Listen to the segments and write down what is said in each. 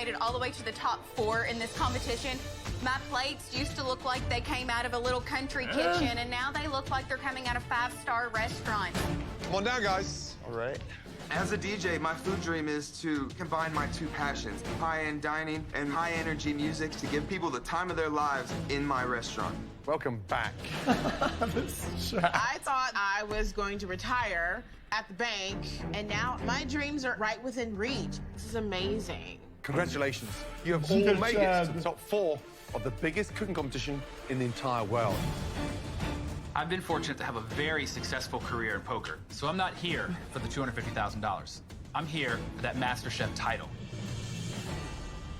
made it all the way to the top 4 in this competition. My plates used to look like they came out of a little country kitchen, and now they look like they're coming out of 5-star restaurants. Come on down, guys. All right. As a DJ, my food dream is to combine my 2 passions, high-end dining and high-energy music, to give people the time of their lives in my restaurant. Welcome back. I thought I was going to retire at the bank, and now my dreams are right within reach. This is amazing. Congratulations. You have all made it to the top 4 of the biggest cooking competition in the entire world. I've been fortunate to have a very successful career in poker, so I'm not here for the $250,000. I'm here for that MasterChef title.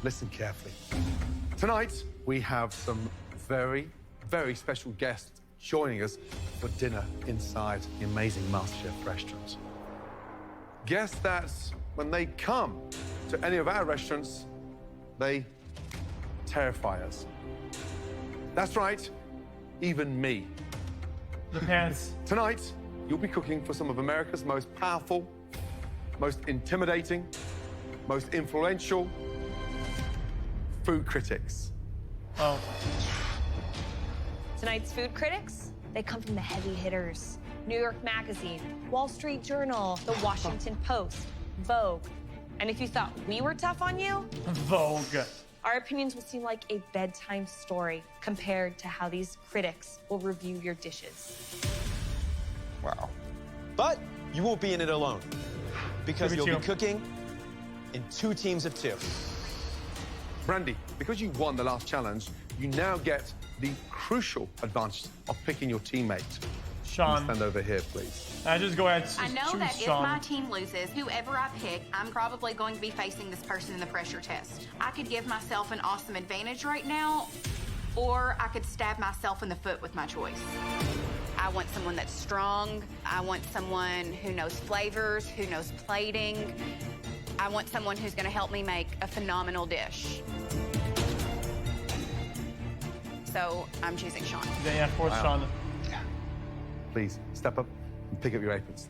Listen carefully. Tonight, we have some very, very special guests joining us for dinner inside the amazing MasterChef restaurant. Guests that, when they come to any of our restaurants, they terrify us. That's right, even me. Depends. Tonight, you'll be cooking for some of America's most powerful, most intimidating, most influential food critics. Oh. Tonight's food critics, they come from the heavy hitters. New York Magazine, Wall Street Journal, The Washington Post, Vogue. And if you thought we were tough on you, Vogue. our opinions will seem like a bedtime story compared to how these critics will review your dishes. Wow. But you won't be in it alone, because you'll be cooking in 2 teams of 2. Brandy, because you won the last challenge, you now get the crucial advantage of picking your teammate. Sean. Stand over here, please. I just go ahead. I know choose that if Sean. my team loses, whoever I pick, I'm probably going to be facing this person in the pressure test. I could give myself an awesome advantage right now, or I could stab myself in the foot with my choice. I want someone that's strong. I want someone who knows flavors, who knows plating. I want someone who's going to help me make a phenomenal dish. So I'm choosing Sean. Yeah, of course, Sean. Please, step up and pick up your aprons.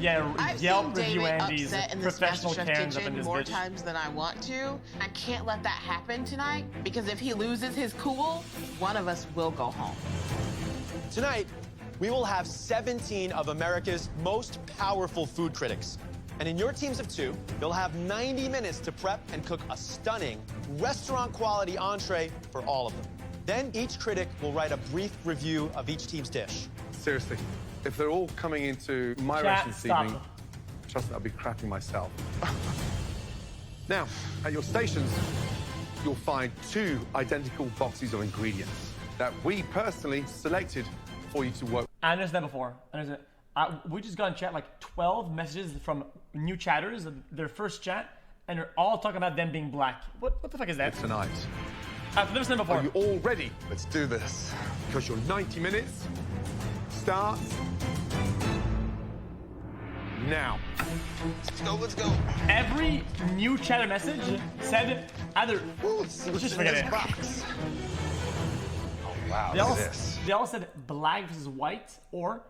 Yeah, I've Yelp seen review David Andy's upset in this professional MasterChef Karens up in kitchen this more bitch. times than I want to. I can't let that happen tonight, because if he loses his cool, one of us will go home. Tonight, we will have 17 of America's most powerful food critics. And in your teams of 2, you'll have 90 minutes to prep and cook a stunning, restaurant-quality entree for all of them. Then each critic will write a brief review of each team's dish. Seriously, if they're all coming into my Chat, restaurant this stop. evening, trust me, I'll be crapping myself. Now, at your stations, you'll find 2 identical boxes of ingredients that we personally selected for you to work. I understand that before. We just got in chat like 12 messages from new chatters, their first chat, and they're all talking about them being black. What the fuck is that? Tonight. I've never seen it before. Are you all ready? Let's do this. Because your 90 minutes starts now. Let's go, let's go. Every new chatter message said either. Let's just forget it. box. Oh, wow, They look all, at this. they all said black versus white, or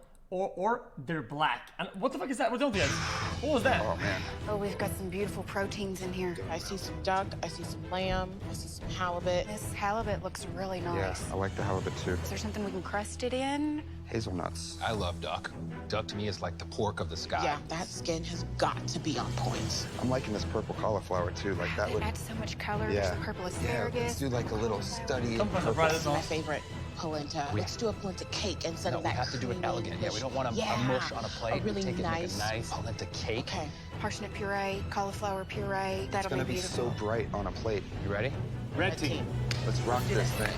they're black. And what the fuck is that? What was that? Oh, man. Oh, we've got some beautiful proteins in here. I see some duck, I see some lamb, I see some halibut. This halibut looks really nice. I like the halibut too. Is there something we can crust it in? Hazelnuts. I love duck. Duck to me is like the pork of the sky. Yeah, that skin has got to be on point. I'm liking this purple cauliflower too. Like that It would. adds so much color. Yeah. There's purple Yeah, let's asparagus. do like a little study. Some person fried This it is my all. favorite polenta. Let's do a polenta cake instead No, of we that have to do it creamy elegant. Yeah, we don't want a Yeah, mush on a plate. A really we take nice. it, make a nice polenta cake. Okay. Parsnip puree, cauliflower puree. It's That'll gonna be be beautiful. so bright on a plate. You ready? Red team. Let's rock this thing.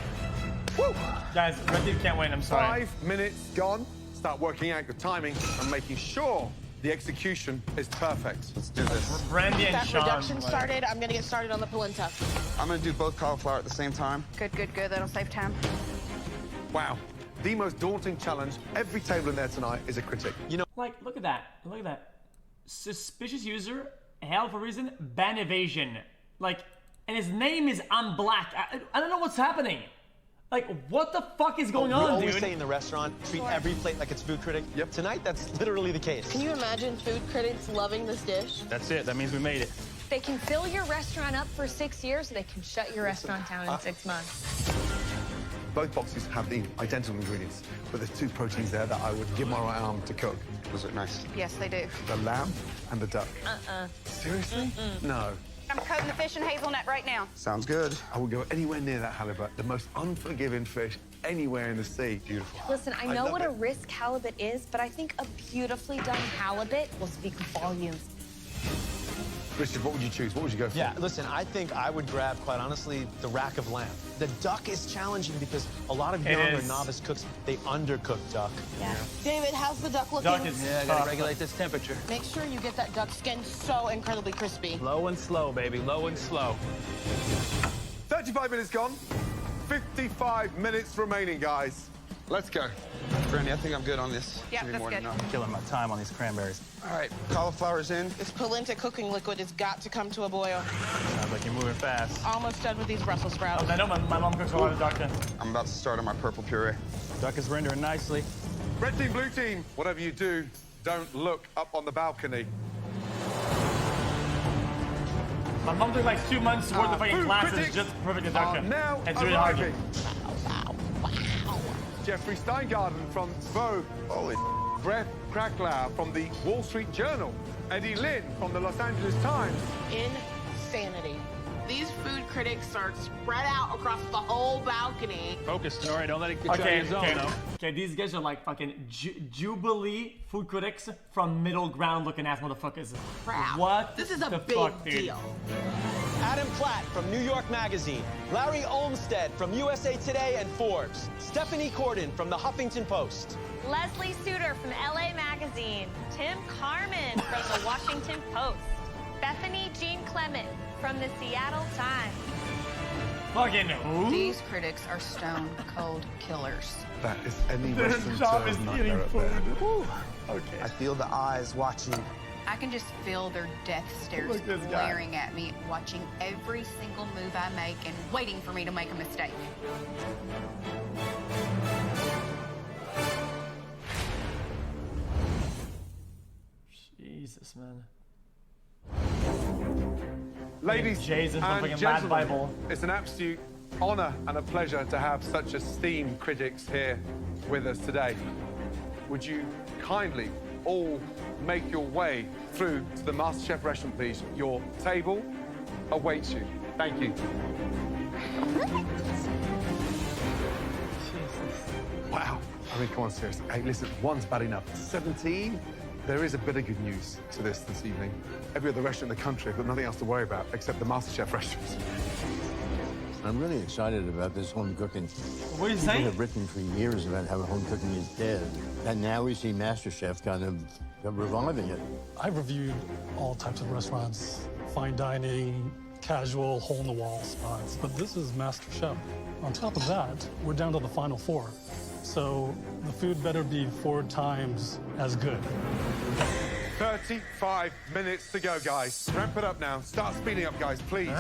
Woo! Guys, red team can't win. I'm sorry. 5 minutes gone. Start working out your timing and making sure the execution is perfect. Let's do this. Brandy and That Sean. reduction started. I'm gonna get started on the polenta. I'm gonna do both cauliflower at the same time. Good, good, good. That'll save time. Wow. The most daunting challenge. Every table in there tonight is a critic. You know, Like, look at that. Look at that. Suspicious user, held for reason, ban evasion. Like, and his name is I'm Black. I don't know what's happening. Like, what the fuck is going we on, always dude? say in the restaurant, treat every plate like it's food critic. Yep. Tonight, that's literally the case. Can you imagine food critics loving this dish? That's it. That means we made it. They can fill your restaurant up for 6 years, or they can shut your restaurant down in 6 months. Both boxes have the identical ingredients, but there's 2 proteins there that I would give my right arm to cook. Those look nice. Yes, they do. The lamb and the duck. Seriously? No. I'm coating the fish in hazelnut right now. Sounds good. I would go anywhere near that halibut, the most unforgiving fish anywhere in the sea. Beautiful. Listen, I know love what it. a risk halibut is, but I think a beautifully done halibut will speak volumes. Richard, what would you choose? What would you go for? Yeah, listen, I think I would grab, quite honestly, the rack of lamb. The duck is challenging because a lot of young or novice cooks, they undercook duck. Yeah. David, how's the duck looking? Duck is Yeah, I gotta regulate this temperature. Make sure you get that duck skin so incredibly crispy. Low and slow, baby, low and slow. 35 minutes gone. 55 minutes remaining, guys. Let's go. Brandy, I think I'm good on this. Yeah, Should be that's more than good. enough. Killing my time on these cranberries. All right, cauliflower's in. This polenta cooking liquid has got to come to a boil. Sounds like you're moving fast. Almost done with these Brussels sprouts. I know my mom cooks a lot of duck. I'm about to start on my purple puree. Duck is rendering nicely. Red team, blue team, whatever you do, don't look up on the balcony. My mom took like 2 months worth of fucking Food classes critics just perfect are deduction. now It's really hard. arriving. Jeffrey Steingarten from Vogue. Holy Brett Cracklow from the Wall Street Journal. Eddie Lin from the Los Angeles Times. Insanity. These food critics are spread out across the whole balcony. Focus, Tenori, don't let it get you out of your zone, though. Okay, these guys are like fucking Jubilee food critics from middle ground looking ass motherfuckers. Crap. What This is a the big fuck, dude? deal. Adam Platt from New York Magazine, Larry Olmsted from USA Today and Forbes, Stephanie Corden from the Huffington Post. Leslie Suter from LA Magazine, Tim Carmen from the Washington Post, Bethany Jean Clement from the Seattle Times. Fucking who? These critics are stone cold killers. That is any Their Western job term is nightmare eating up food. there. Whew. Okay. I feel the eyes watching. I can just feel their death stares Look at this guy. glaring at me, watching every single move I make and waiting for me to make a mistake. Jesus, man. Ladies Jason from and fucking Mad gentlemen, Bible. it's an absolute honor and a pleasure to have such esteemed critics here with us today. Would you kindly all make your way through to the MasterChef restaurant, please? Your table awaits you. Thank you. Wow. I mean, come on, seriously. Hey, listen, 1's bad enough. 17? There is a bit of good news to this evening. Every other restaurant in the country have got nothing else to worry about except the MasterChef restaurants. I'm really excited about this home cooking. What are you People saying? have written for years about how home cooking is dead. And now we see MasterChef kind of reviving it. I've reviewed all types of restaurants, fine dining, casual, hole-in-the-wall spots, but this is MasterChef. On top of that, we're down to the final 4. So the food better be 4 times as good. 35 minutes to go, guys. Ramp it up now. Start speeding up, guys, please.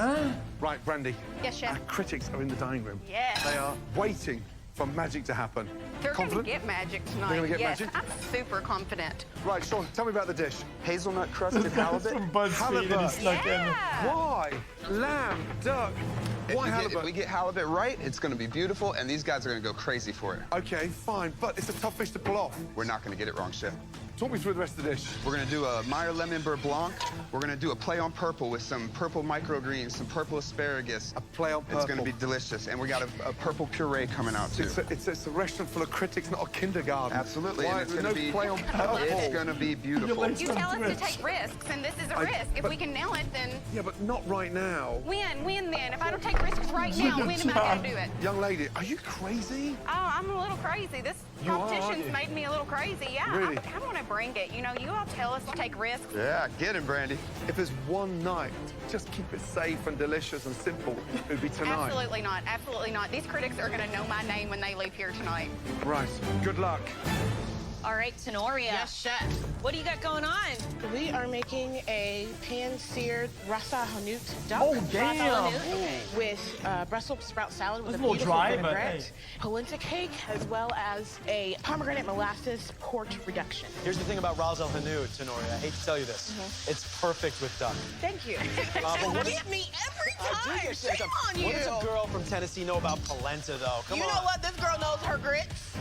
Right, Brandy. Yes, chef. Our critics are in the dining room. Yes. They are waiting for magic to happen. They're going to Confident? get magic tonight. They're gonna get yes, magic? I'm super confident. Right, Sean, tell me about the dish. Hazelnut crusted halibut. From BuzzFeed and Halibut. he snuck in. Yeah. Why? Lamb, duck. Why If halibut? we get halibut right, it's going to be beautiful, and these guys are going to go crazy for it. Okay, fine, but it's a tough fish to pull off. We're not going to get it wrong, Chef. Talk me through the rest of the dish. We're going to do a Meyer Lemon Beurre Blanc. We're going to do a play on purple with some purple microgreens, some purple asparagus. A play on purple. It's going to be delicious. And we got a purple puree coming out, too. It's a restaurant full of critics, not a kindergarten. Absolutely. Why? And it's going No to be play on purple. It's going to be beautiful. You tell us to take risks, and this is a risk. If we can nail it, then Yeah, but not right now. win then. If I don't take risks right now, when am I going to do it? Young lady, are you crazy? Oh, I'm a little crazy. This You are, aren't competition's you? made me a little crazy. Yeah, Really? I want to bring it. You know, you all tell us to take risks. Yeah, get him, Brandy. If there's one night, just keep it safe and delicious and simple, it would be tonight. Absolutely not. Absolutely not. These critics are going to know my name when they leave here tonight. Right, good luck. All right, Tenoria. Yes, chef. What do you got going on? We are making a pan-seared rasa hanut duck. Oh, damn. With Brussels sprout salad with That's a a little beautiful dry, but vinaigrette, hey. polenta cake, as well as a pomegranate molasses port reduction. Here's the thing about Ras El Hanout, Tenoria. I hate to tell you this. It's perfect with duck. Thank you. but what Get me every time. Shame on you. What does a girl from Tennessee know about polenta, though? Come You on. know what? This girl knows her grits.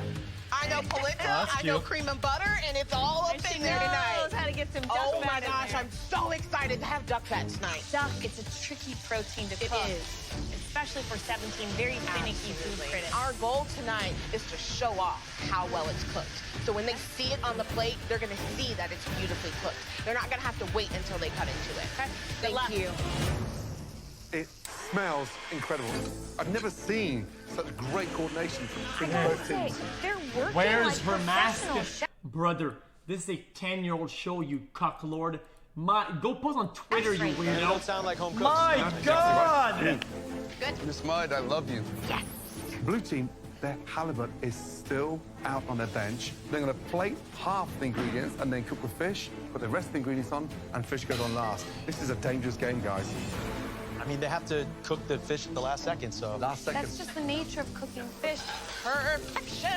I know polenta, I know cream and butter, and it's all up in there tonight. Knows how to get some duck Oh my fat in gosh, there. I'm so excited to have duck fat tonight. Duck, it's a tricky protein to cook. It is. Especially for 17 very finicky food critics. Our goal tonight is to show off how well it's cooked. So when they see it on the plate, they're gonna see that it's beautifully cooked. They're not gonna have to wait until they cut into it. Okay? Thank you. It smells incredible. I've never seen such great coordination from both teams. They're working Where's like her professional mask? chefs. Brother, this is a 10-year-old show, you cocklord. Go post on Twitter, you You weirdo. don't sound like home cooks. My God! Miss Mud, I love you. Yes. Blue team, their halibut is still out on their bench. They're going to plate half the ingredients and then cook with fish, put the rest of the ingredients on, and fish goes on last. This is a dangerous game, guys. I mean, they have to cook the fish at the last second, so. Last second. That's just the nature of cooking fish. Perfection.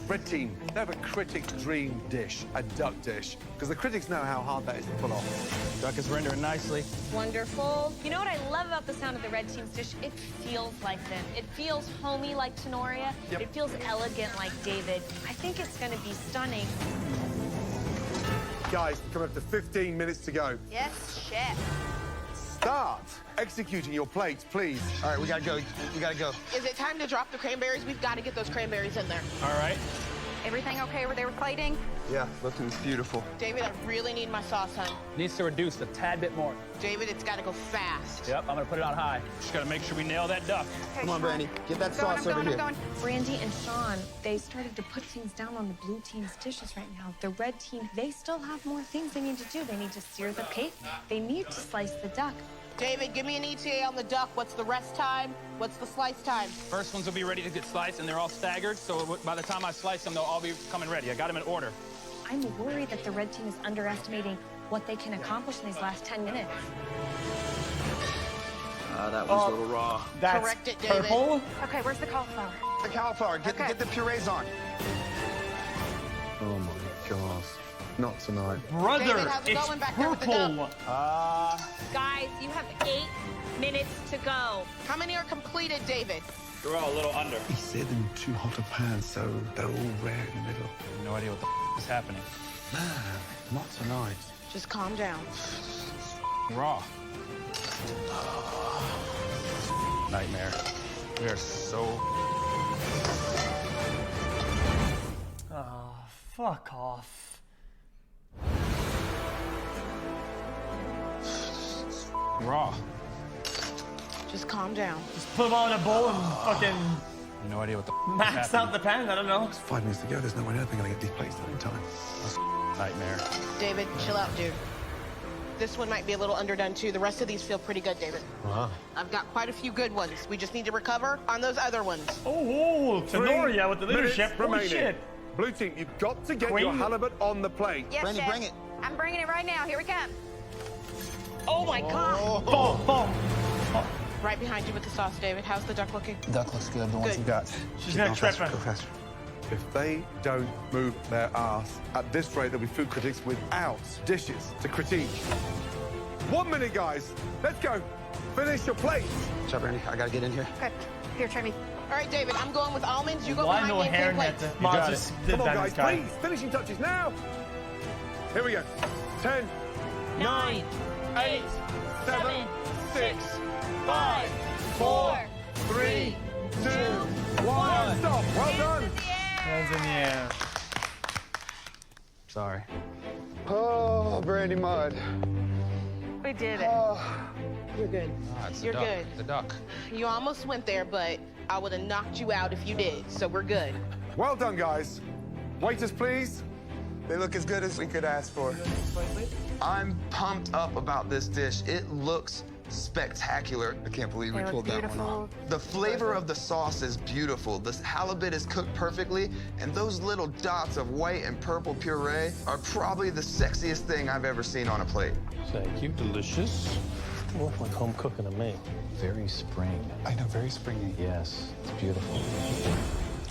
Red team, they have a critic's dream dish, a duck dish, because the critics know how hard that is to pull off. Duck is rendering nicely. Wonderful. You know what I love about the sound of the red team's dish? It feels like them. It feels homey like Tenoria. Yep. It feels elegant like David. I think it's going to be stunning. Guys, coming up to 15 minutes to go. Yes, chef. Start executing your plates, please. All right, we gotta go. We gotta go. Is it time to drop the cranberries? We've got to get those cranberries in there. All right. Everything okay where they were plating? Yeah, looking beautiful. David, I really need my sauce, hon. Needs to reduce a tad bit more. David, it's got to go fast. Yep, I'm gonna put it on high. Just gotta make sure we nail that duck. Come on, Brandy. Get that sauce over here. Brandy and Sean, they started to put things down on the blue team's dishes right now. The red team, they still have more things they need to do. They need to sear the cake. They need to slice the duck. David, give me an ETA on the duck. What's the rest time? What's the slice time? First ones will be ready to get sliced, and they're all staggered, so by the time I slice them, they'll all be coming ready. I got them in order. I'm worried that the red team is underestimating what they can accomplish in these last 10 minutes. That was a little raw. That's Correct it, David. purple? Okay, where's the cauliflower? The cauliflower. Get the purees on. Oh my God. Not tonight. Brother, David, how's it it's going back there with the purple. Guys, you have 8 minutes to go. How many are completed, David? We're all a little under. He said in too hot a pan, so they're all rare in the middle. No idea what the is happening. Man, not tonight. Just calm down. Raw. Nightmare. We are so... Oh, fuck off. raw. Just calm down. Just put them all in a bowl and fucking No idea what the max out the pan. I don't know. It's 5 minutes to go. There's no way they're going to get these plates done in time. Nightmare. David, chill out, dude. This one might be a little underdone, too. The rest of these feel pretty good, David. Wow. I've got quite a few good ones. We just need to recover on those other ones. Oh, Tenoria with the 3 minutes leadership. Holy remaining. shit. Blue team, you've got to get Queen. your halibut on the plate. Yes, Brandy, Chef. bring it. I'm bringing it right now. Here we come. Oh my God. Boom, boom. Right behind you with the sauce, David. How's the duck looking? Duck looks good. The ones Good. you got. She's gonna trip faster, her. Go faster. If they don't move their ass at this rate, there'll be food critics without dishes to critique. 1 minute, guys. Let's go. Finish your plates. What's up, Brandy? I gotta get in here. Okay. Here, try me. All right, David, I'm going with almonds. You go Why behind no me and clean hairnet? plates. Mom got just it. did Come on, that, guys, this guy. please. Finishing touches now. Here we go. 10, 9, 8, 7, 6, 5, 4, 3, 2, 1. Stop. Well done. Hands in the air. Sorry. Oh, Brandy Mud. We did it. You're good. You're good. The duck. You almost went there, but I would have knocked you out if you did, so we're good. Well done, guys. Waiters, please. They look as good as we could ask for. I'm pumped up about this dish. It looks spectacular. I can't believe we They pulled look that one off. beautiful. The flavor of the sauce is beautiful. The halibut is cooked perfectly, and those little dots of white and purple puree are probably the sexiest thing I've ever seen on a plate. Thank you, delicious. It's gonna look like home cooking to me. Very spring. I know, very springy. Yes, it's beautiful.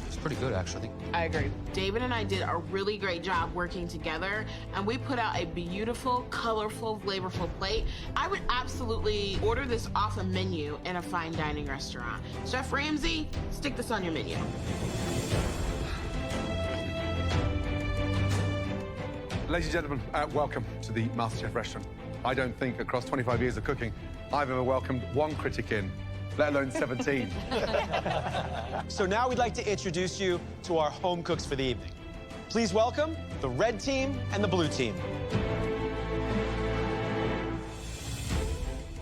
It's pretty good, actually. I agree. David and I did a really great job working together, and we put out a beautiful, colorful, flavorful plate. I would absolutely order this off a menu in a fine dining restaurant. Chef Ramsay, stick this on your menu. Ladies and gentlemen, welcome to the MasterChef restaurant. I don't think across 25 years of cooking, I've ever welcomed one critic in, let alone 17. So now we'd like to introduce you to our home cooks for the evening. Please welcome the red team and the blue team.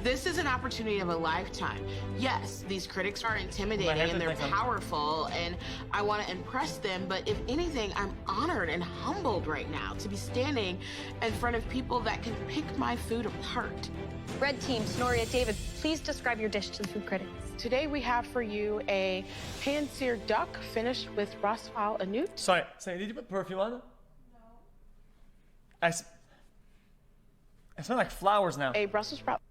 This is an opportunity of a lifetime. Yes, these critics are intimidating and they're powerful, and I want to impress them, but if anything, I'm honored and humbled right now to be standing in front of people that can pick my food apart. Red team, Sonoria, David, please describe your dish to the food critics. Today we have for you a pan-seared duck finished with Ras al Hanout. Sorry, did you put perfume on? No. I smell like flowers now. A Brussels sprout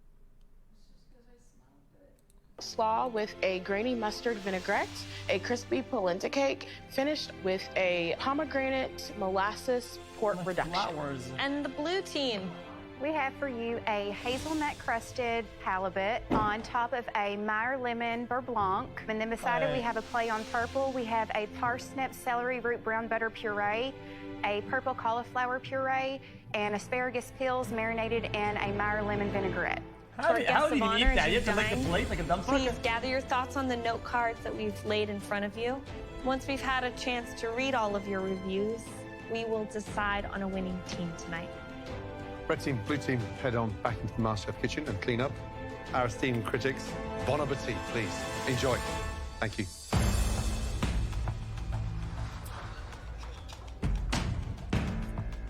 slaw with a grainy mustard vinaigrette, a crispy polenta cake finished with a pomegranate molasses pork reduction. Flowers. And the blue team. We have for you a hazelnut-crusted halibut on top of a Meyer lemon beurre blanc. And then beside it, we have a play on purple. We have a parsnip celery root brown butter puree, a purple cauliflower puree, and asparagus peels marinated in a Meyer lemon vinaigrette. How do you even eat that? You have to lick the plate like a dumb fucker? Please gather your thoughts on the note cards that we've laid in front of you. Once we've had a chance to read all of your reviews, we will decide on a winning team tonight. Red team, blue team, head on back into the MasterChef kitchen and clean up. Our esteemed critics, bon appetit, please. Enjoy. Thank you.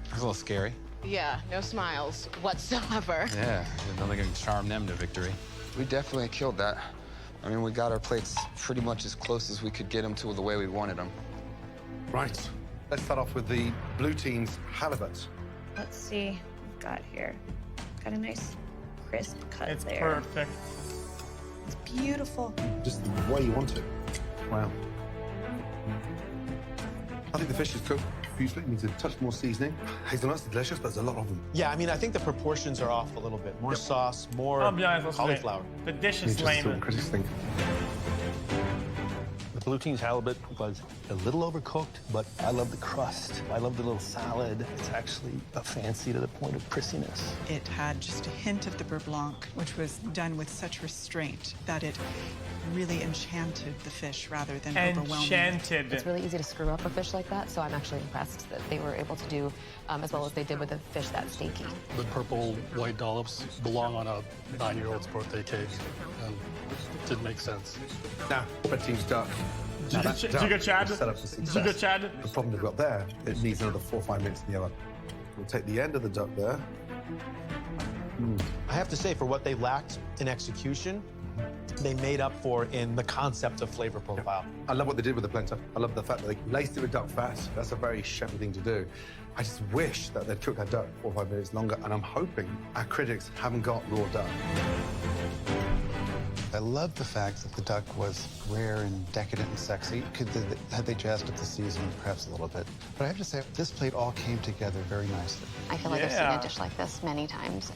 It's a little scary. Yeah, no smiles whatsoever. Yeah, nothing can charm them to victory. We definitely killed that. I mean, we got our plates pretty much as close as we could get them to the way we wanted them. Right. Let's start off with the blue team's halibut. Let's see what we've got here. Got a nice crisp cut It's there. perfect. It's beautiful. Just the way you want it. Wow. I think the fish is cooked beautifully. It needs a touch more seasoning. Hazelnuts are delicious, but there's a lot of them. Yeah, I mean, I think the proportions are off a little bit. More sauce, more I'll be honest, cauliflower. The dish is Just lame. see what critics think. The blue team's halibut was a little overcooked, but I love the crust. I love the little salad. It's actually fancy to the point of prissiness. It had just a hint of the beurre blanc, which was done with such restraint that it really enchanted the fish rather than overwhelming. Enchanted. It's really easy to screw up a fish like that, so I'm actually impressed that they were able to do as well as they did with a fish that steaky. The purple white dollops belong on a 9-year-old's birthday cake, and it did make sense. Now, red team's duck. Did you get Chad? Set up for success. Did you get Chad? The problem they've got there, it needs another 4 or 5 minutes in the oven. We'll take the end of the duck there. I have to say, for what they lacked in execution, they made up for in the concept of flavor profile. I love what they did with the blender. I love the fact that they laced it with duck fat. That's a very chefy thing to do. I just wish that they'd cooked that duck 4 or 5 minutes longer, and I'm hoping our critics haven't got raw duck. I love the fact that the duck was rare and decadent and sexy. Had they jazzed up the seasoning perhaps a little bit. But I have to say, this plate all came together very nicely. I feel like I've seen a dish like this many times.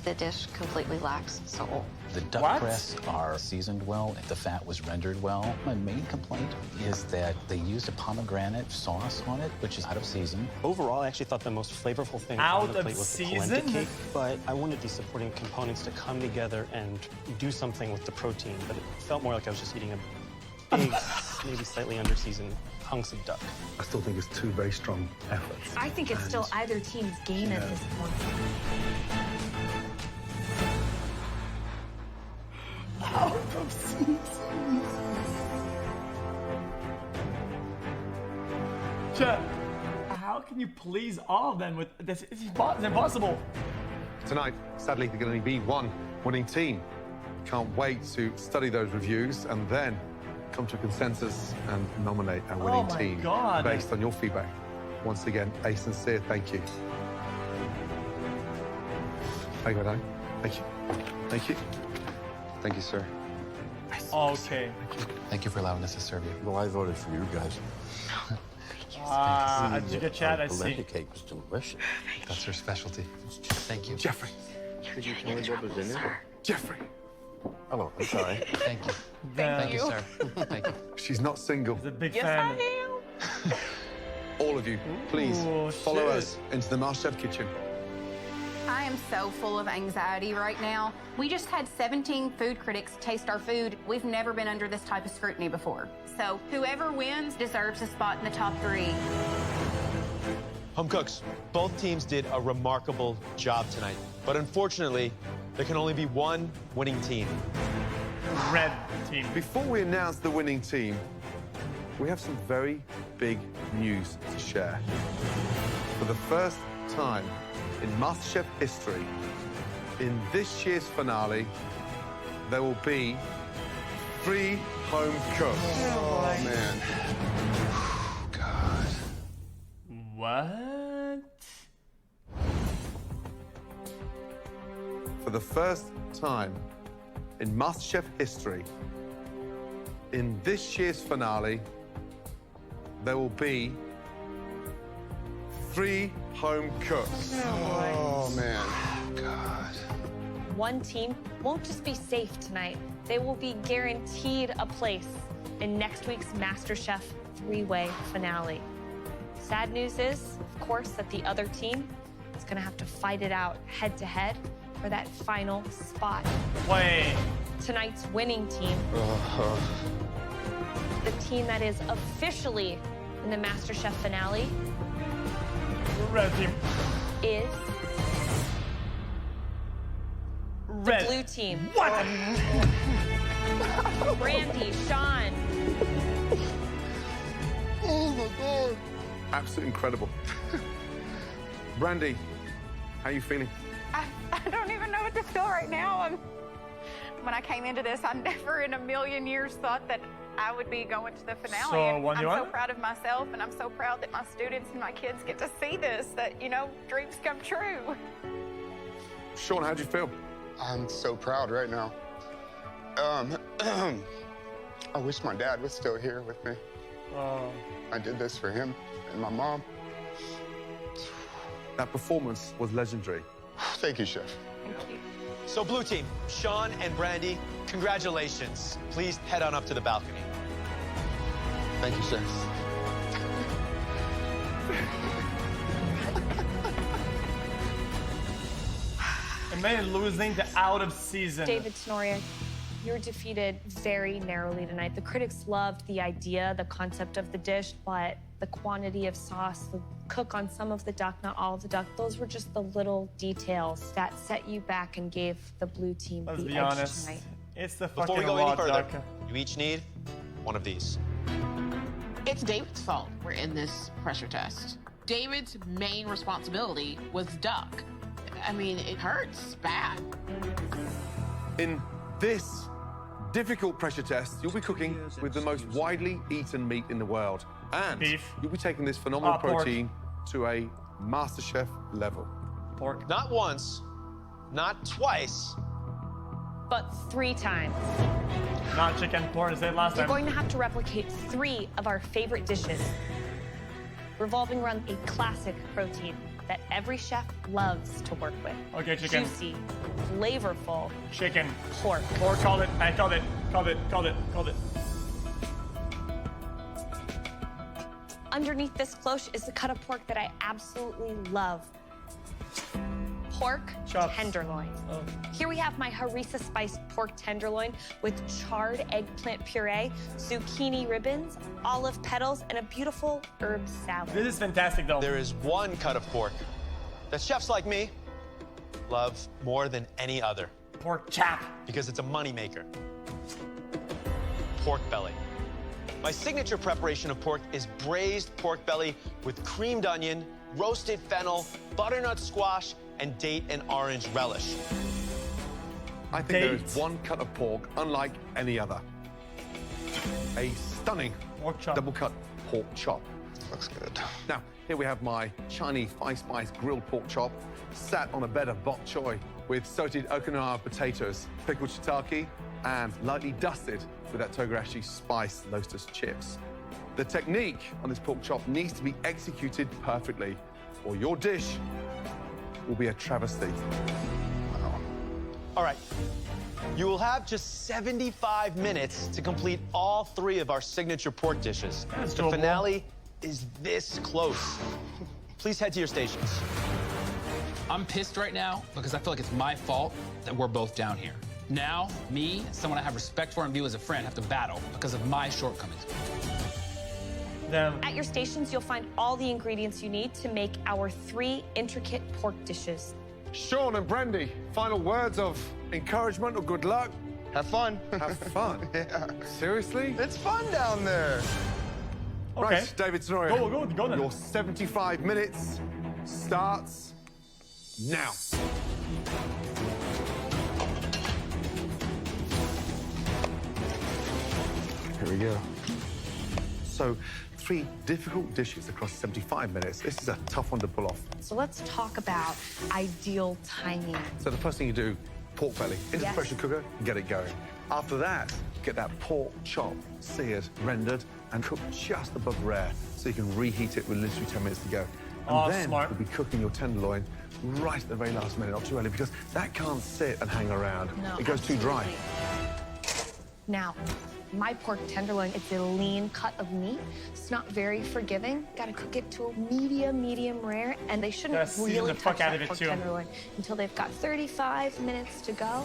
The dish completely lacks soul. The duck breasts are seasoned well. The fat was rendered well. My main complaint is that they used a pomegranate sauce on it, which is out of season. Overall, I actually thought the most flavorful thing on the plate was the polenta cake, but I wanted these supporting components to come together and do something with the protein, but it felt more like I was just eating a big, maybe slightly under-seasoned hunks of duck. I still think it's 2 very strong efforts. I think it's still either team's game at this point. Out of season. Chat, how can you please all of them with this? It's impossible. Tonight, sadly, there can only be one winning team. Can't wait to study those reviews and then come to a consensus and nominate our winning team based on your feedback. Once again, a sincere thank you. Thank you, Madame. Thank you. Thank you. Thank you, sir. Okay. Thank you for allowing us to serve you. Well, I voted for you guys. Good chat, I see. The cake was delicious. That's her specialty. Thank you. Jeffrey. Did you tell me what was in it? Jeffrey. Hello, I'm sorry. Thank you. Thank you, sir. Thank you. She's not single. He's a big Yes, fan. I am. All of you, please follow us into the MasterChef kitchen. I am so full of anxiety right now. We just had 17 food critics taste our food. We've never been under this type of scrutiny before. So whoever wins deserves a spot in the top 3. Home cooks, both teams did a remarkable job tonight. But unfortunately, there can only be one winning team. Red team. Before we announce the winning team, we have some very big news to share. For the first time in MasterChef history, in this year's finale, there will be 3 home cooks. Oh, man. God. What? For the first time in MasterChef history, in this year's finale, there will be 3 home cooks. Oh, man. God. One team won't just be safe tonight. They will be guaranteed a place in next week's MasterChef 3-way finale. Sad news is, of course, that the other team is going to have to fight it out head-to-head for that final spot. Wait. Tonight's winning team, the team that is officially in the MasterChef finale, Red team. is Red. the blue team. What? Brandy, Sean. Oh, my God. Absolutely incredible. Brandy, how are you feeling? I don't even know what to feel right now. When I came into this, I never in a million years thought that I would be going to the finale. So, And what do you I'm so want? proud of myself, and I'm so proud that my students and my kids get to see this, that, you know, dreams come true. Sean, how'd you feel? I'm so proud right now. I wish my dad was still here with me. I did this for him and my mom. That performance was legendary. Thank you, Chef. Thank you. So blue team, Sean and Brandy, congratulations. Please head on up to the balcony. Thank you, Chef. And then losing the out of season. David Tenoria, you were defeated very narrowly tonight. The critics loved the idea, the concept of the dish, but the quantity of sauce, the cook on some of the duck, not all of the duck, those were just the little details that set you back and gave the blue team Let's the be edge honest. tonight. It's the Before fucking we go any raw further, duck. you each need one of these. It's David's fault we're in this pressure test. David's main responsibility was duck. I mean, it hurts bad. In this difficult pressure test, you'll be cooking with the most widely eaten meat in the world. And Beef. you'll be taking this phenomenal Pork. protein to a MasterChef level. Pork. Not once, not twice. But 3 times. Not chicken, pork, as I said last You're time. going to have to replicate 3 of our favorite dishes, revolving around a classic protein that every chef loves to work with. Okay, chicken. Juicy, flavorful Chicken. pork. Pork, called it. I called it. Called it. Called it. Called it. Underneath this cloche is the cut of pork that I absolutely love. Pork Chops. tenderloin. Oh. Here we have my harissa spiced pork tenderloin with charred eggplant puree, zucchini ribbons, olive petals, and a beautiful herb salad. This is fantastic, though. There is one cut of pork that chefs like me love more than any other. Pork chop. Because it's a moneymaker. Pork belly. My signature preparation of pork is braised pork belly with creamed onion, roasted fennel, butternut squash, and date and orange relish. I think there is one cut of pork unlike any other. A stunning double-cut pork chop. Looks good. Now, here we have my Chinese five-spice grilled pork chop sat on a bed of bok choy with sauteed Okinawa potatoes, pickled shiitake, and lightly dusted with that Togarashi spice Lotus chips. The technique on this pork chop needs to be executed perfectly, or your dish will be a travesty. All right. You will have just 75 minutes to complete all 3 of our signature pork dishes. The finale is this close. Please head to your stations. I'm pissed right now because I feel like it's my fault that we're both down here. Now, me, someone I have respect for and view as a friend, have to battle because of my shortcomings. At your stations, you'll find all the ingredients you need to make our 3 intricate pork dishes. Sean and Brandy, final words of encouragement or good luck? Have fun. Have fun? Yeah. Seriously? It's fun down there. Okay. Right, David Tenorio. Go then. Your 75 minutes starts now. Here we go. So, 3 difficult dishes across 75 minutes. This is a tough one to pull off. So let's talk about ideal timing. So the first thing you do, pork belly into the pressure cooker, get it going. After that, get that pork chop seared, rendered, and cooked just above rare, so you can reheat it with literally 10 minutes to go. And then you'll be cooking your tenderloin right at the very last minute, not too early, because that can't sit and hang around. No, it goes too dry. Now, my pork tenderloin, it's a lean cut of meat. It's not very forgiving. Got to cook it to a medium rare, and they shouldn't really touch that pork tenderloin until they've got 35 minutes to go.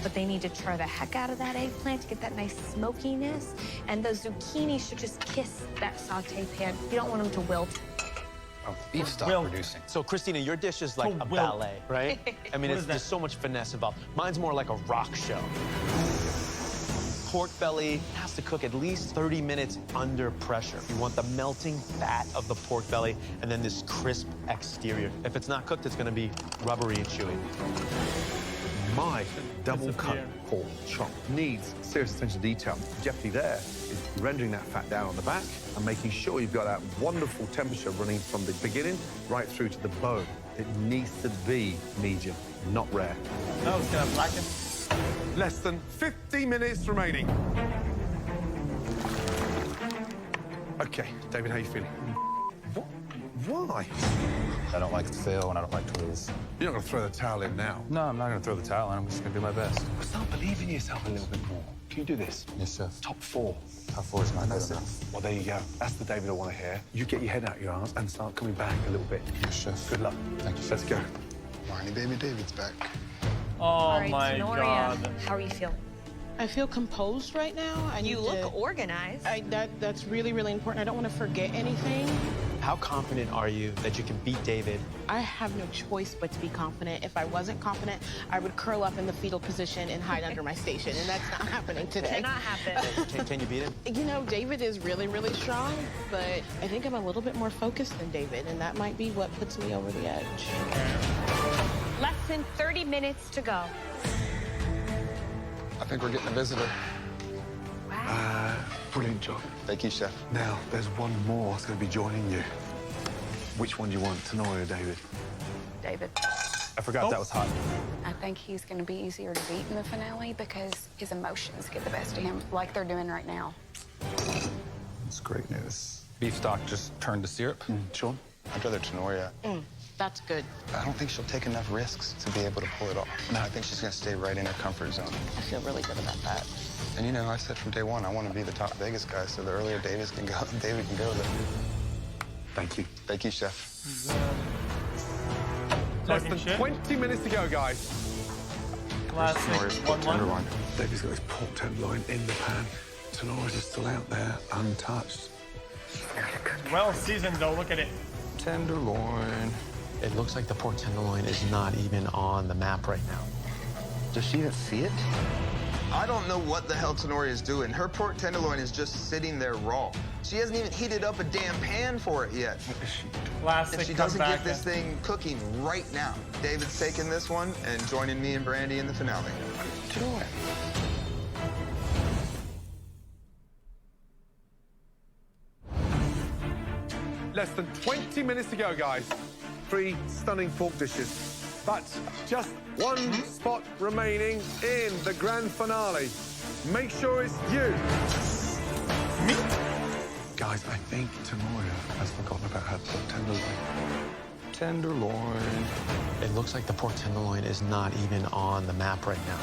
But they need to try the heck out of that eggplant to get that nice smokiness. And those zucchini should just kiss that saute pan. You don't want them to wilt. Oh, beef stock producing. So, Christina, your dish is like a ballet, right? I mean, there's so much finesse involved. Mine's more like a rock show. Pork belly has to cook at least 30 minutes under pressure. You want the melting fat of the pork belly and then this crisp exterior. If it's not cooked, it's gonna be rubbery and chewy. My double-cut pork chop needs serious attention to detail. The jeopardy there is rendering that fat down on the back and making sure you've got that wonderful temperature running from the beginning right through to the bone. It needs to be medium, not rare. No, it's gonna blacken. Less than 50 minutes remaining. Okay, David, how you feeling? What? Why? I don't like to fail and I don't like to lose. You're not going to throw the towel in now. No, I'm not going to throw the towel in. I'm just going to do my best. But start believing in yourself a little bit more. Can you do this? Yes, chef. Top 4. Top 4 is not good enough. Well, there you go. That's the David I want to hear. You get your head out your arms and start coming back a little bit. Yes, chef. Good luck. Thank you, chef. Let's go. Whiny baby David's back. Oh, All right, my Tenoria, God. how are you feeling? I feel composed right now. You look organized. That's really, really important. I don't want to forget anything. How confident are you that you can beat David? I have no choice but to be confident. If I wasn't confident, I would curl up in the fetal position and hide under my station, and that's not happening today. Cannot happen. Can you beat him? You know, David is really, really strong, but I think I'm a little bit more focused than David, and that might be what puts me over the edge. Less than 30 minutes to go. I think we're getting a visitor. Brilliant job. Thank you, chef. Now, there's one more that's going to be joining you. Which one do you want, Tenorio or David? David. I forgot that was hot. I think he's going to be easier to beat in the finale because his emotions get the best of him, like they're doing right now. It's great news. Beef stock just turned to syrup. Sean? I'd rather Tenoria. That's good. I don't think she'll take enough risks to be able to pull it off. No, I think she's going to stay right in her comfort zone. I feel really good about that. And you know, I said from day one, I want to be the top Vegas guy, so the earlier David can go there. Thank you. Thank you, chef. Less than 20 minutes to go, guys. Classic. Pork tenderloin. David's got his pork tenderloin in the pan. Tenoria's is still out there, untouched. Well seasoned, though. Look at it. Tenderloin. It looks like the pork tenderloin is not even on the map right now. Does she even see it? I don't know what the hell Tenoria is doing. Her pork tenderloin is just sitting there raw. She hasn't even heated up a damn pan for it yet. Classic and she doesn't comeback. get this thing cooking right now. David's taking this one and joining me and Brandy in the finale. Do it. Less than 20 minutes to go, guys. 3 stunning pork dishes. But just one spot remaining in the grand finale. Make sure it's you. Me? Guys, I think Tenoria has forgotten about her pork tenderloin. Tenderloin. It looks like the pork tenderloin is not even on the map right now.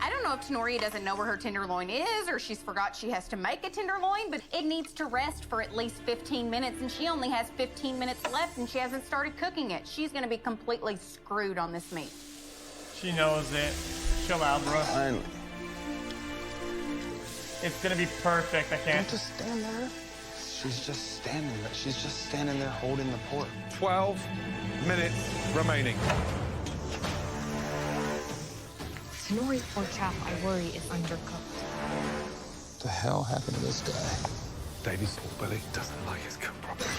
I don't know if Tenoria doesn't know where her tenderloin is or she's forgot she has to make a tenderloin, but it needs to rest for at least 15 minutes, and she only has 15 minutes left, and she hasn't started cooking it. She's going to be completely screwed on this meat. She knows it. Chill out, bro. Finally. It's going to be perfect. I can't. Don't just stand there. She's just standing there. She's just standing there holding the pork. 12 minutes remaining. Tenoria's pork chop, I worry, is undercooked. What the hell happened to this guy? David's pork belly doesn't like his cooked properly.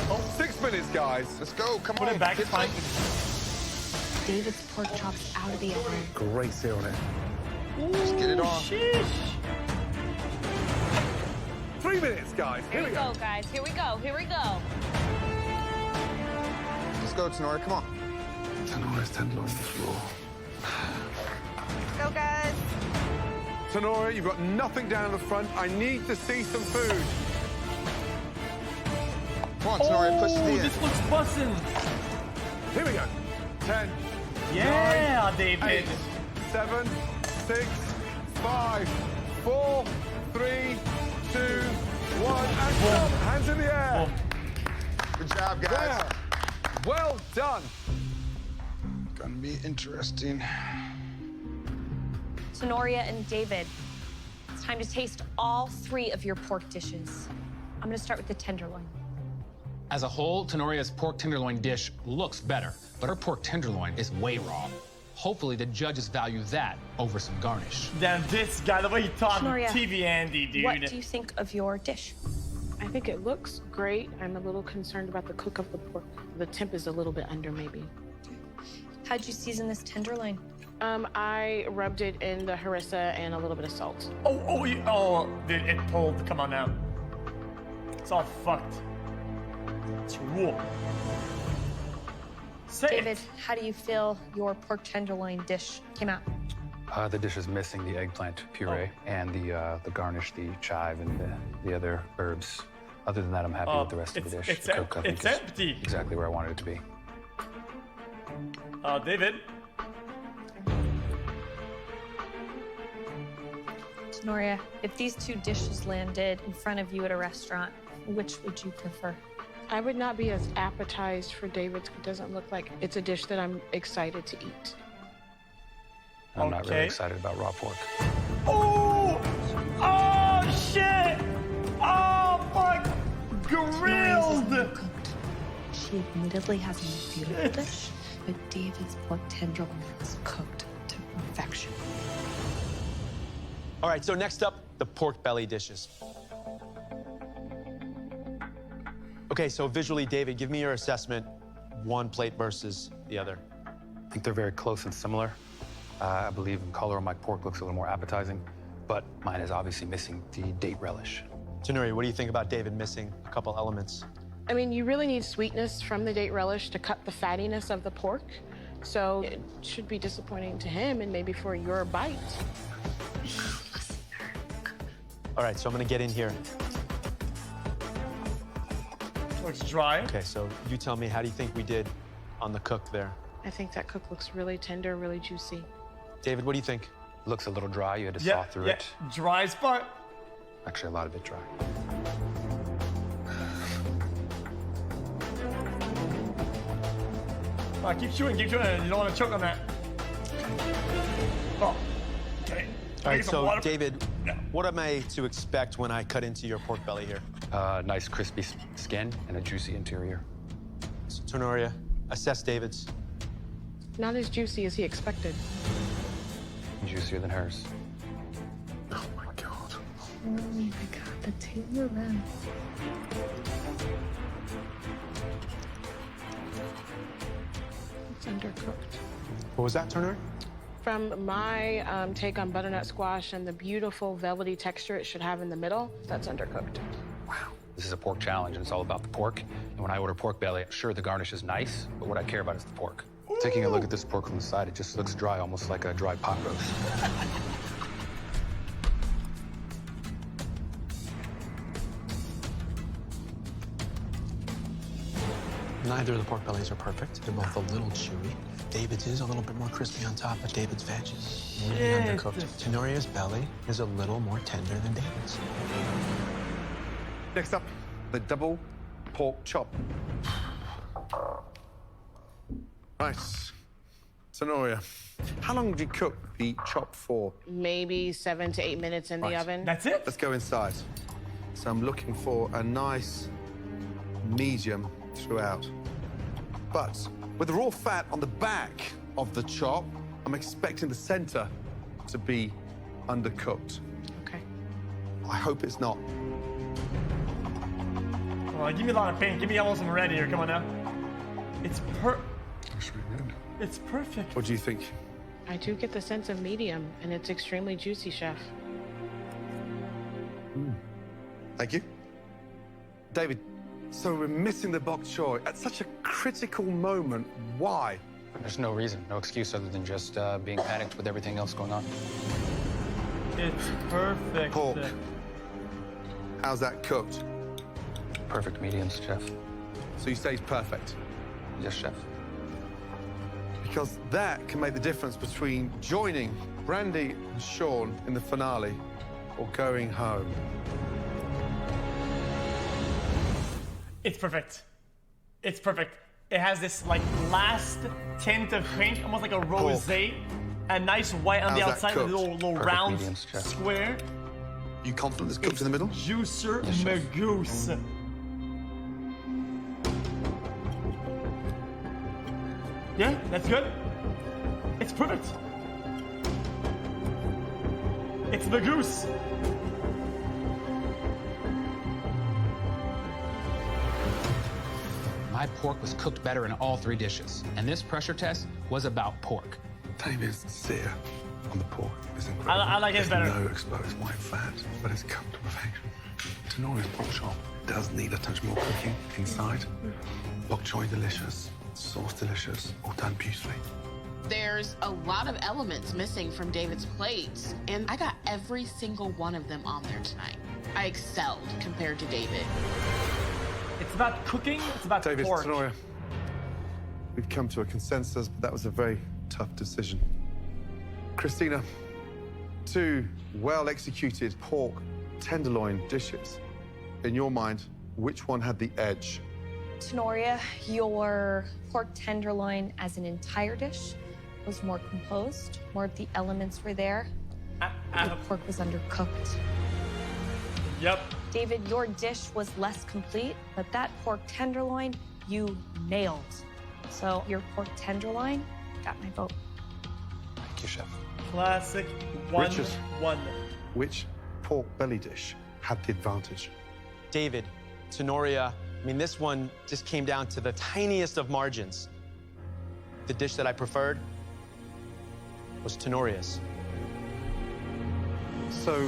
Oh, 6 minutes, guys. Let's go. Come Put on. it back. It's fine. David's pork chop's out of the oven. Great sear on it. Just get it on. Sheesh. 3 minutes, guys. Here we go, guys. Here we go. Here we go. Let's go, Tenoria. Come on. Tenoria's tenderloin is raw. Go, guys. Tenoria, you've got nothing down the front. I need to see some food. Come on, Tenoria. Push to the end. This looks bussin'. Here we go. 10. Yeah, 9, David. 8, 7, 6, 5, 4, 3, 2, 1, and jump. Hands in the air. Good job, guys. There. Well done. Gonna be interesting. Tenoria and David, it's time to taste all 3 of your pork dishes. I'm gonna start with the tenderloin. As a whole, Tenoria's pork tenderloin dish looks better, but her pork tenderloin is way raw. Hopefully, the judges value that over some garnish. Damn, this guy, the way he talks, Tenoria, TV Andy, dude. What do you think of your dish? I think it looks great. I'm a little concerned about the cook of the pork. The temp is a little bit under, maybe. How'd you season this tenderloin? I rubbed it in the harissa and a little bit of salt. Oh, dude, it pulled. Come on now. It's all fucked. It's raw. Say David, how do you feel your pork tenderloin dish came out? The dish is missing the eggplant puree and the garnish, the chive, and the other herbs. Other than that, I'm happy with the rest of the dish. It's The cook, I think, is empty. Exactly where I wanted it to be. David. Tenoria, if these 2 dishes landed in front of you at a restaurant, which would you prefer? I would not be as appetized for David's. It doesn't look like it's a dish that I'm excited to eat. I'm not really excited about raw pork. Oh! Oh, shit! Oh, fuck! Grilled! She admittedly has a beautiful dish, but David's pork tenderloin is cooked to perfection. All right, so next up, the pork belly dishes. Okay, so visually, David, give me your assessment. One plate versus the other. I think they're very close and similar. I believe in color, my pork looks a little more appetizing, but mine is obviously missing the date relish. Tenoria, what do you think about David missing a couple elements? I mean, you really need sweetness from the date relish to cut the fattiness of the pork. So it should be disappointing to him and maybe for your bite. All right, so I'm gonna get in here. Looks dry. Okay, so you tell me, how do you think we did on the cook there? I think that cook looks really tender, really juicy. David, what do you think? Looks a little dry. You had to saw through it. Dry spot. Actually, a lot of it dry. Keep chewing. You don't want to choke on that. Oh, okay. All right, so David, what am I to expect when I cut into your pork belly here? Nice crispy skin and a juicy interior. So, Tenoria, assess David's. Not as juicy as he expected. Juicier than hers. Oh my God. Oh my God, the tamarind. It's undercooked. What was that, Turner? From my take on butternut squash and the beautiful velvety texture it should have in the middle, that's undercooked. This is a pork challenge, and it's all about the pork. And when I order pork belly, sure, the garnish is nice, but what I care about is the pork. Taking a look at this pork from the side, it just looks dry, almost like a dry pot roast. Neither of the pork bellies are perfect. They're both a little chewy. David's is a little bit more crispy on top, but David's veg is really undercooked. Tenoria's belly is a little more tender than David's. Next up, the double pork chop. Right. Tenoria, how long did you cook the chop for? Maybe 7 to 8 minutes in the oven. That's it? Let's go inside. So I'm looking for a nice medium throughout. But with the raw fat on the back of the chop, I'm expecting the center to be undercooked. Okay. I hope it's not. Well, give me a lot of paint. Give me almost some red here. Come on now. It's It's perfect. What do you think? I do get the sense of medium, and it's extremely juicy, Chef. Thank you. David, so we're missing the bok choy at such a critical moment. Why? There's no reason, no excuse other than just being panicked with everything else going on. It's perfect. Pork. How's that cooked? Perfect mediums, Chef. So you say it's perfect? Yes, Chef. Because that can make the difference between joining Brandy and Sean in the finale or going home. It's perfect. It's perfect. It has this like last tint of pink, almost like a rosé, a nice white on the How's outside, that a little cooked? round mediums, Chef. square. You confident it's cooked in the middle? Juicer Yes, Chef. Magoose. Yeah, that's good. It's perfect. It's Magoose. My pork was cooked better in all 3 dishes, and this pressure test was about pork. David's sear on the pork is incredible. I like it better. There's no exposed white fat, but it's cooked to perfection. Tenoria's pork chop does need a touch more cooking inside. Bok choy delicious, sauce delicious, all done beautifully. There's a lot of elements missing from David's plates, and I got every single one of them on there tonight. I excelled compared to David. It's about cooking, it's about David, pork. Tenoria, we've come to a consensus, but that was a very tough decision. Christina, 2 well-executed pork tenderloin dishes. In your mind, which one had the edge? Tenoria, your pork tenderloin as an entire dish was more composed. More of the elements were there. The pork was undercooked. Yep. David, your dish was less complete, but that pork tenderloin, you nailed. So your pork tenderloin got my vote. Thank you, Chef. Classic Richard. 1-1. Which pork belly dish had the advantage? David, Tenoria, I mean, this one just came down to the tiniest of margins. The dish that I preferred was Tenoria's. So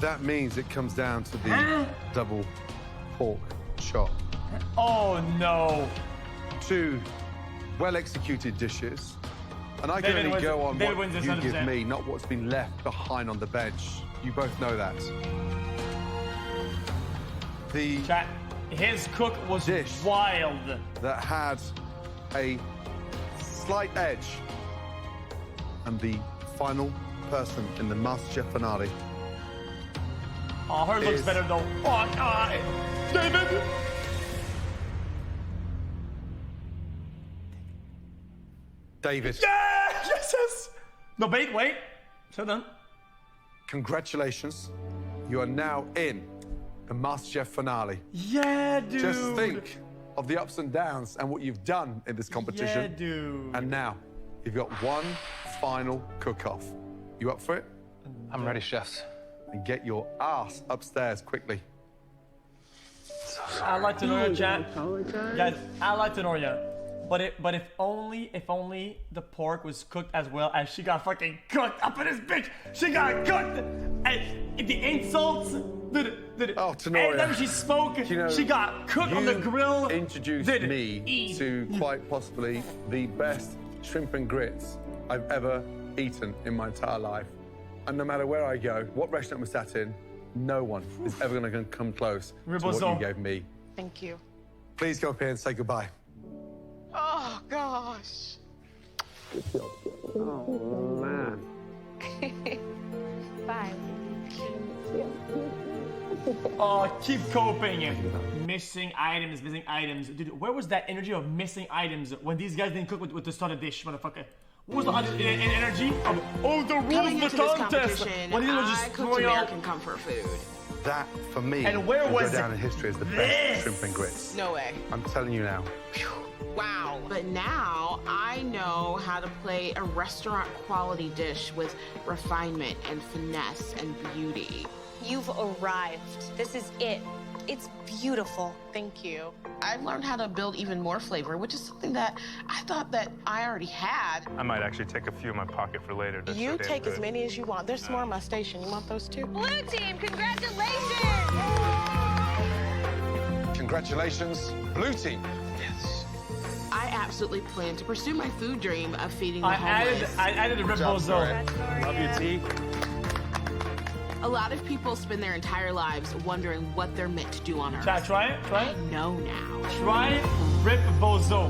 that means it comes down to the double pork chop. Oh no. 2 well-executed dishes. And I can David only wins- go on David what wins this you give 100%. me, not what's been left behind on the bench. You both know that. The Chat, his cook was dish wild. that had a slight edge, and the final person in the MasterChef finale. Oh, hers looks is- better though. Oh, God. David! David. Yeah! Yes, yes! No, wait. So done. Congratulations. You are now in the MasterChef finale. Yeah, dude. Just think of the ups and downs and what you've done in this competition. Yeah, dude. And now, You've got one final cook-off. You up for it? I'm ready, chefs. And get your ass upstairs quickly. I like Tenoria, chat. Guys, I like Tenoria. But if only the pork was cooked as well as she got fucking cooked up in this bitch. She got cooked. And the insults. Oh, Tenoria. Every time she spoke, You know, she got cooked on the grill. Introduced me to quite possibly the best shrimp and grits I've ever eaten in my entire life. And no matter where I go, what restaurant we're sat in, no one is ever going to come close to what you gave me. Thank you. Please go up here and say goodbye. Oh, gosh. Oh, man. Bye. Oh, keep coping. Missing items. Dude, where was that energy of missing items when these guys didn't cook with the starter dish, motherfucker? What was the energy of, oh, the rules of the contest? When these were just throwing out American comfort food. That, for me, And where will was go down in history as the best shrimp and grits. No way. I'm telling you now. Wow. But now I know how to play a restaurant quality dish with refinement and finesse and beauty. You've arrived. This is it. It's beautiful. Thank you. I've learned how to build even more flavor, which is something that I thought that I already had. I might actually take a few in my pocket for later. They're You so damn take good. as many as you want. There's more on my station. You want those too? Blue team, congratulations! Congratulations, blue team. Yes. I absolutely plan to pursue my food dream of feeding the homeless. I added a Red Bull zone. Love you, T. A lot of people spend their entire lives wondering what they're meant to do on Earth. Try it. I know now. Try Rip Bozo.